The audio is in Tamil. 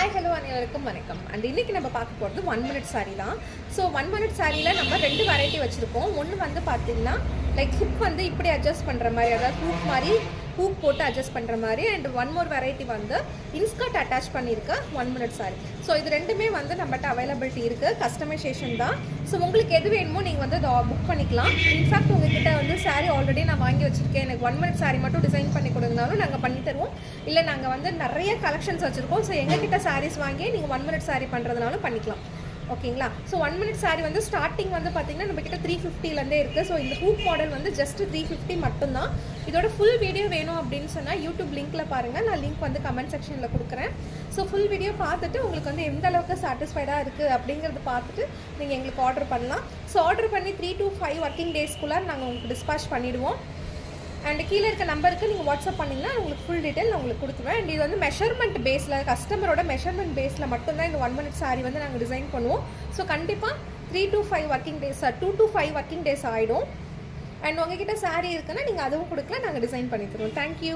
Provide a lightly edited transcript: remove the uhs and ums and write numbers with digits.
ஹாய் ஹலோ அனைவருக்கும் வணக்கம். அண்ட் இன்றைக்கி நம்ம பார்க்க போகிறது 1 மினிட் சாரீ தான். ஸோ 1 மினிட் சாரியில் நம்ம 2 வெரைட்டி வச்சுருக்கோம். ஒன்று வந்து பார்த்திங்கன்னா லைக் ஹிப் வந்து இப்படி அட்ஜஸ்ட் பண்ணுற மாதிரி, அதாவது ஹூக் போட்டு அட்ஜஸ்ட் பண்ணுற மாதிரி. அண்ட் ஒன் மோர் வெரைட்டி வந்து இன்ஸ்கர்ட் அட்டாச் பண்ணியிருக்க 1 மினிட் சாரீ. ஸோ இது ரெண்டுமே வந்து நம்மகிட்ட அவைலபிலிட்டி இருக்குது. கஸ்டமைசேஷன் தான். ஸோ உங்களுக்கு எது வேணுமோ நீங்கள் வந்து அதை புக் பண்ணிக்கலாம். இன்ஃபேக்ட் உங்ககிட்ட வந்து சாரீ ஆல்ரெடி நான் வாங்கி வச்சுருக்கேன், எனக்கு 1 மினிட் சாரீ மட்டும் டிசைன் பண்ணி கொடுங்கனாலும் நாங்கள் பண்ணி தருவோம். இல்லை நாங்கள் வந்து நிறைய கலெக்ஷன்ஸ் வச்சுருக்கோம். ஸோ எங்ககிட்ட சாரீஸ் வாங்கி நீங்கள் 1 மினிட் சாரீ பண்ணுறதுனாலும் பண்ணிக்கலாம். ஓகேங்களா? ஸோ 1 மினிட் சாரீ வந்து ஸ்டார்டிங் வந்து பார்த்திங்கன்னா நம்மக்கிட்ட 350லேருந்தே இருக்குது. ஸோ இந்த ஹூக் மாடல் வந்து ஜஸ்ட் 350 மட்டும்தான். இதோட ஃபுல் வீடியோ வேணும் அப்படின்னு சொன்னால் யூடியூப் லிங்க்கில் பாருங்கள், நான் லிங்க் வந்து கமெண்ட் செக்ஷனில் கொடுக்குறேன். ஸோ ஃபுல் வீடியோ பார்த்துட்டு உங்களுக்கு வந்து எந்த அளவுக்கு சாட்டிஸ்ஃபைடாக இருக்குது அப்படிங்கிறது பார்த்துட்டு நீங்கள் எங்களுக்கு ஆர்டர் பண்ணலாம். ஸோ ஆர்டர் பண்ணி 3 to 5 ஒர்க்கிங் டேஸ்க்குள்ளே நாங்கள் உங்களுக்கு டிஸ்பேச் பண்ணிவிடுவோம். அண்ட் கீழே இருக்க நம்பருக்கு நீங்கள் வாட்ஸ்அப் பண்ணிங்கன்னா உங்களுக்கு ஃபுல் டீட்டெயில் நான் உங்களுக்கு கொடுத்துருவேன். அண்ட் இது வந்து மெஷர்மெண்ட் பேஸில், கஸ்டமரோட மெஷர்மெண்ட் பேஸில் மட்டும்தான் இந்த 1 மினிட் சாரீ வந்து நாங்கள் டிசைன் பண்ணுவோம். ஸோ கண்டிப்பாக 3 to 5 working days, 2 to 5 working days ஆகிடும். அண்ட் உங்ககிட்ட சாரீ இருக்குன்னா நீங்கள் அதுவும் கொடுக்கலாம், நாங்கள் டிசைன் பண்ணி தருவோம். தேங்க்யூ.